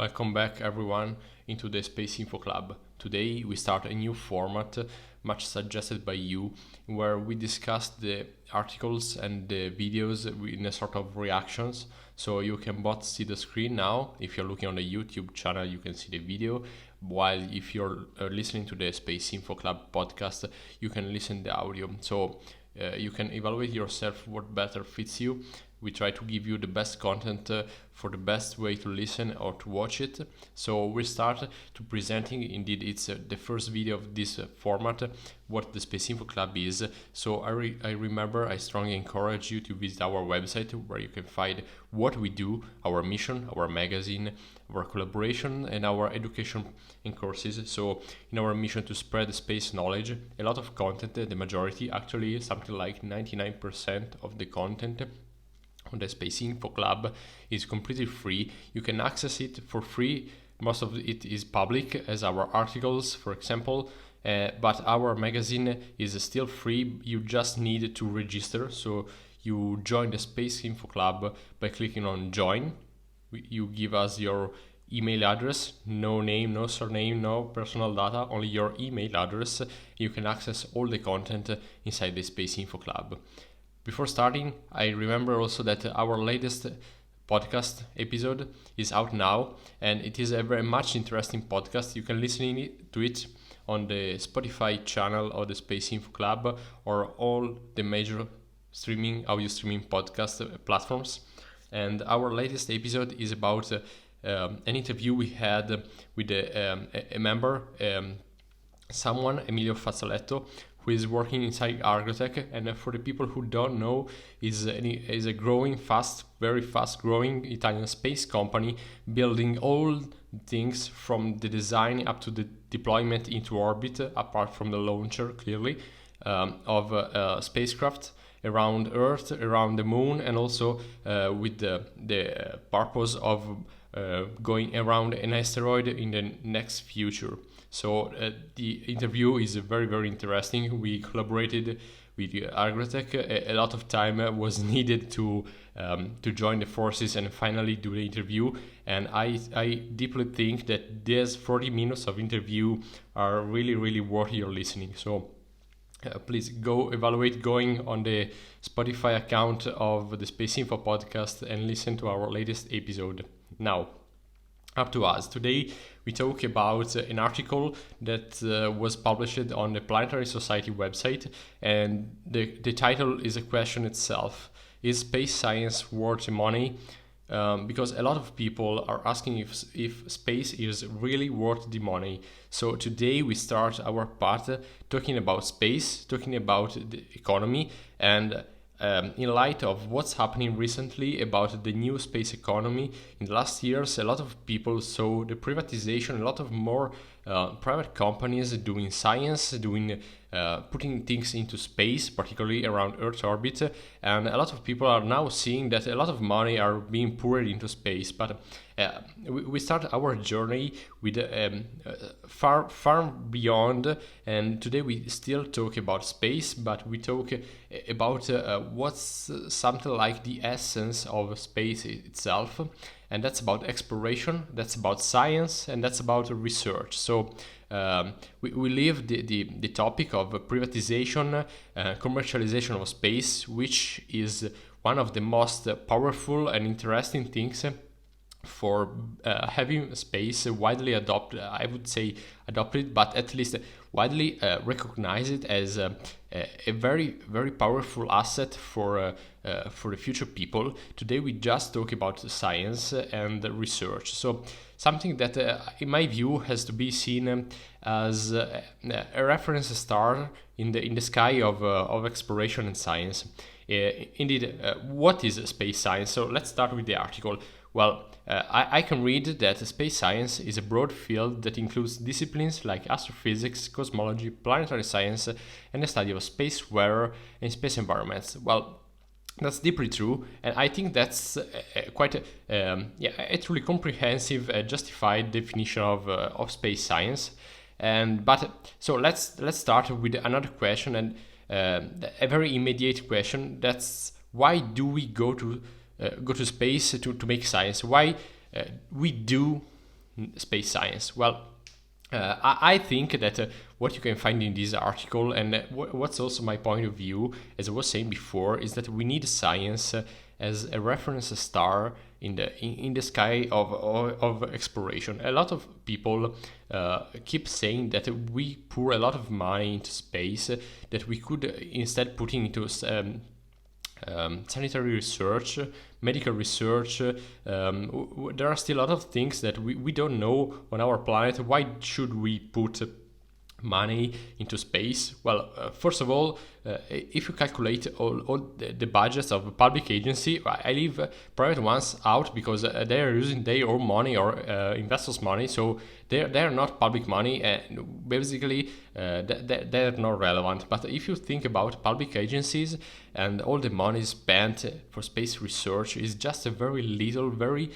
welcome back everyone into the Space Info Club. Today we start a new format, much suggested by you, where we discuss the articles and the videos in a sort of reactions. So you can both see the screen now. If you're looking on the YouTube channel, you can see the video, while if you're listening to the Space Info Club podcast, you can listen the audio. So you can evaluate yourself what better fits you. We try to give you the best content for the best way to listen or to watch it. So we start to presenting, indeed it's the first video of this format, what the Space Info Club is. So I remember I strongly encourage you to visit our website where you can find what we do, our mission, our magazine, our collaboration and our education and courses. So in our mission to spread space knowledge, a lot of content, the majority, actually something like 99% of the content on the Space Info Club is completely free. You can access it for free. Most of it is public, as our articles, for example, but our magazine is still free. You just need to register. So you join the Space Info Club by clicking on join. You give us your email address, no name, no surname, no personal data, only your email address. You can access all the content inside the Space Info Club. Before starting, I remember also that our latest podcast episode is out now, and it is a very much interesting podcast. You can listen to it on the Spotify channel of the Space Info Club or all the major audio streaming podcast platforms. And our latest episode is about an interview we had with a member, someone, Emilio Fazzoletto, who is working inside Agrotech, and for the people who don't know, is a growing very fast growing Italian space company, building all things from the design up to the deployment into orbit, apart from the launcher clearly, of spacecraft around Earth, around the Moon, and also with the purpose of going around an asteroid in the next future. So the interview is very, very interesting. We collaborated with Agrotech. A lot of time was needed to join the forces and finally do the interview. And I deeply think that these 40 minutes of interview are really, really worth your listening. So please go evaluate going on the Spotify account of the Space Info podcast and listen to our latest episode. Now, up to us. Today we talk about an article that was published on the Planetary Society website, and the title is a question itself. Is space science worth the money? Because a lot of people are asking if space is really worth the money. So today we start our part talking about space, talking about the economy, and in light of what's happening recently about the new space economy. In the last years, a lot of people saw the privatization, a lot of more private companies doing science, putting things into space, particularly around Earth orbit, and a lot of people are now seeing that a lot of money are being poured into space. But we start our journey with far beyond, and today we still talk about space, but we talk about what's something like the essence of space itself, and that's about exploration, that's about science, and that's about research. So we leave the topic of privatization, commercialization of space, which is one of the most powerful and interesting things for having space widely adopted, I would say adopted, but at least widely recognized as a very, very powerful asset for the future people. Today we just talk about science and research. So something that, in my view, has to be seen as a reference star in the sky of exploration and science. Indeed, what is space science? So let's start with the article. Well, I can read that space science is a broad field that includes disciplines like astrophysics, cosmology, planetary science, and the study of space weather and space environments. Well, that's deeply true, and I think that's quite a truly comprehensive, justified definition of space science. So let's start with another question, and a very immediate question. That's why do we go to space to make science? Why we do space science? Well, I think that what you can find in this article, and what's also my point of view, as I was saying before, is that we need science as a reference star in the sky of exploration. A lot of people keep saying that we pour a lot of money into space, that we could instead put into sanitary research, medical research. There are still a lot of things that we don't know on our planet. Why should we put money into space? Well, first of all, if you calculate all the budgets of a public agency, I leave private ones out because they are using their own money or investors' money, so they are not public money, and basically they're not relevant. But if you think about public agencies and all the money spent for space research is just a very little, very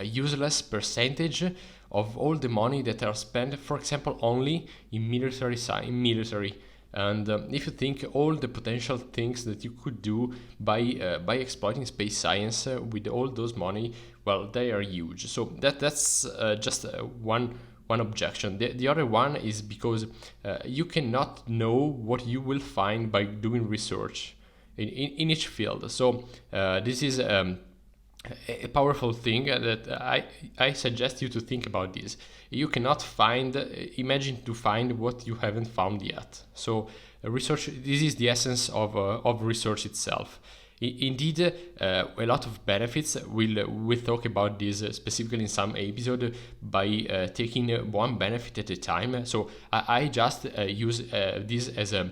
useless percentage of all the money that are spent, for example, only in military. And if you think all the potential things that you could do by exploiting space science with all those money, well, they are huge. So that's just one objection. The other one is because you cannot know what you will find by doing research in each field. So this is a powerful thing that I suggest you to think about this. You cannot imagine to find what you haven't found yet. So research, this is the essence of research itself. Indeed, a lot of benefits. We'll talk about this specifically in some episode by taking one benefit at a time. So I just use this as a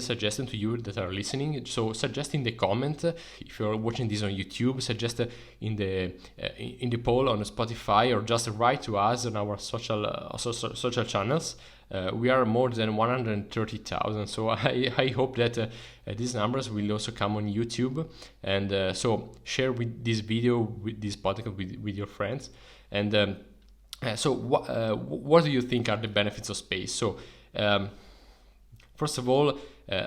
suggestion to you that are listening. So suggest in the comment, if you're watching this on YouTube, suggest in the poll on Spotify, or just write to us on our social channels. We are more than 130,000, so I hope that these numbers will also come on YouTube, and so share with this video, with this podcast with your friends. And so what do you think are the benefits of space? So first of all,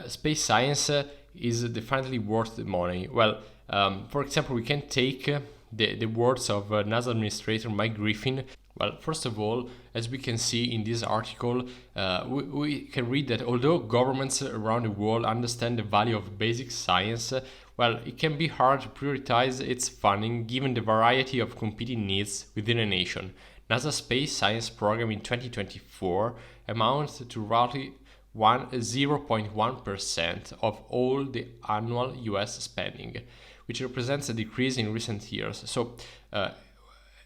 space science is definitely worth the money. Well, for example, we can take the words of NASA Administrator Mike Griffin. Well, first of all, as we can see in this article, we can read that although governments around the world understand the value of basic science, well, it can be hard to prioritize its funding given the variety of competing needs within a nation. NASA's space science program in 2024 amounts to roughly 0.1% of all the annual US spending, which represents a decrease in recent years. So,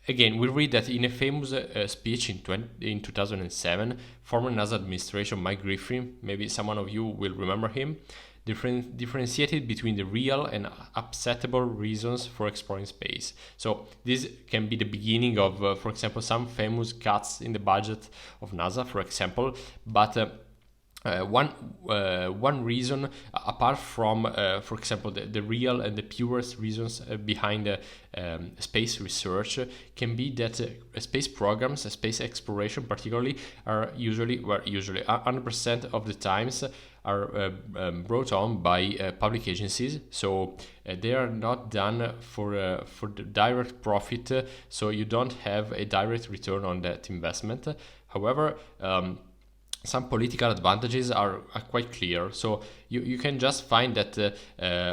again, we read that in a famous speech in 2007, former NASA administration Mike Griffin, maybe someone of you will remember him, differentiated between the real and acceptable reasons for exploring space. So this can be the beginning of, for example, some famous cuts in the budget of NASA, for example, but one reason, apart from, for example, the real and the purest reasons behind space research, can be that space programs, space exploration particularly, are usually 100% of the times are brought on by public agencies. So they are not done for the direct profit, so you don't have a direct return on that investment. However, some political advantages are quite clear. So you can just find that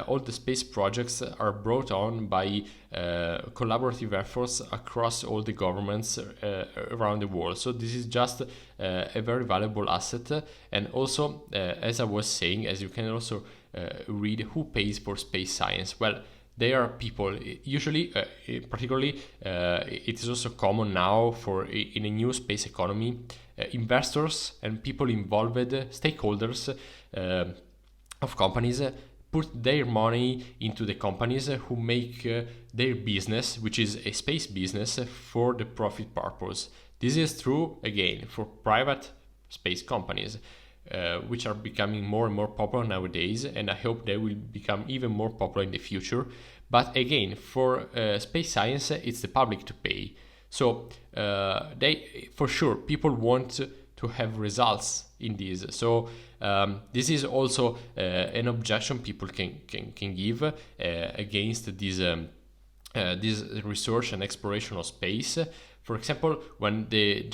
all the space projects are brought on by collaborative efforts across all the governments around the world. So this is just a very valuable asset. And also, as I was saying, as you can also read, who pays for space science? Well, they are people. Usually, particularly, it is also common now in a new space economy. Investors and people involved, stakeholders of companies, put their money into the companies who make their business, which is a space business, for the profit purpose. This is true, again, for private space companies, which are becoming more and more popular nowadays, and I hope they will become even more popular in the future. But again, for space science, it's the public to pay. So for sure, people want to have results in this. So this is also an objection people can give against this this research and exploration of space. For example, when the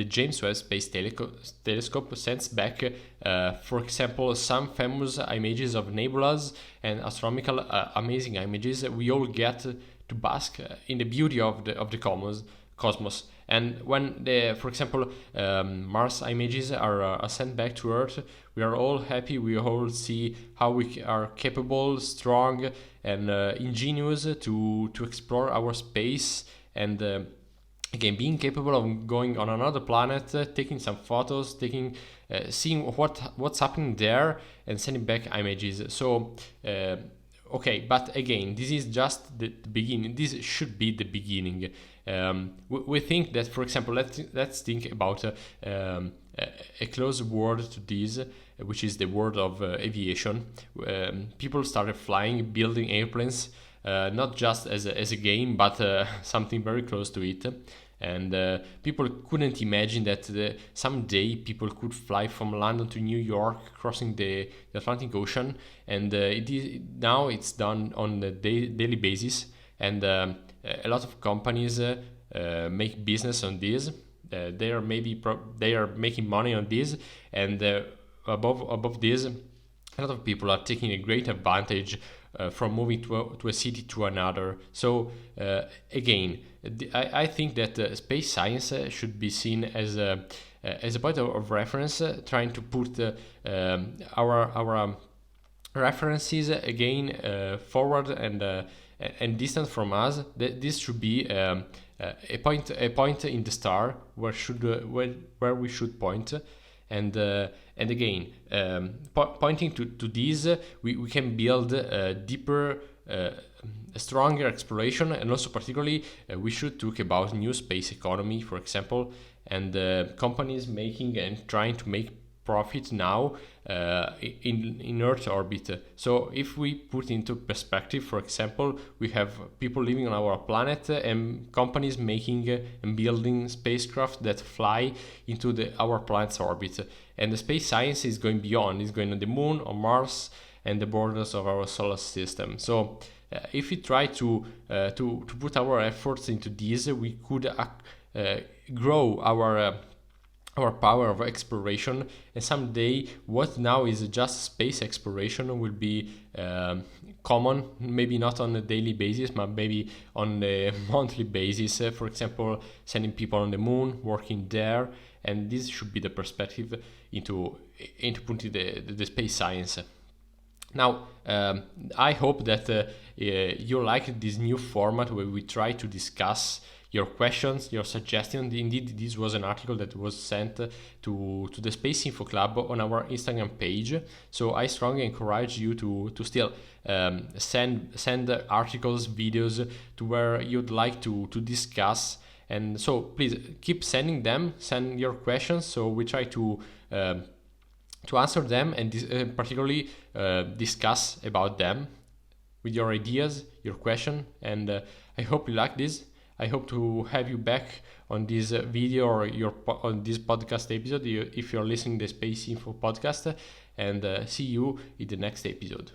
James Webb Space Telescope sends back, for example, some famous images of nebulas and astronomical amazing images, we all get to bask in the beauty of the cosmos. And when for example, Mars images are sent back to Earth, we are all happy. We all see how we are capable, strong, and ingenious to explore our space, and again, being capable of going on another planet, taking some photos, seeing what's happening there, and sending back images. So okay, but again, this is just the beginning. This should be the beginning. We think that, for example, let's think about a close word to this, which is the world of aviation. People started flying, building airplanes, not just as a game, but something very close to it. And people couldn't imagine that someday people could fly from London to New York, crossing the Atlantic Ocean. And now it's done on a daily basis. And a lot of companies make business on this. They are making money on this, and above this, a lot of people are taking a great advantage from moving to a city to another. So again, I think that space science should be seen as a point of reference, trying to put our references again forward and distant from us. This should be a point in the star where we should point. And again, pointing to this, we can build a deeper, stronger exploration. And also particularly, we should talk about new space economy, for example, and companies making and trying to make profit now in Earth orbit. So if we put into perspective, for example, we have people living on our planet and companies making and building spacecraft that fly into our planet's orbit. And the space science is going beyond. It's going on the moon, on Mars, and the borders of our solar system. So if we try to put our efforts into this, we could grow our power of exploration, and someday what now is just space exploration will be common, maybe not on a daily basis, but maybe on a monthly basis. For example, sending people on the moon, working there, and this should be the perspective into putting the space science. Now, I hope that you like this new format where we try to discuss your questions, your suggestions. Indeed, this was an article that was sent to the SpaceInfo Club on our Instagram page. So I strongly encourage you to still send articles, videos to where you'd like to discuss. And so please keep sending them, send your questions. So we try to answer them and particularly discuss about them with your ideas, your question. And I hope you like this. I hope to have you back on this video or on this podcast episode if you're listening to the SpaceInfo podcast, and see you in the next episode.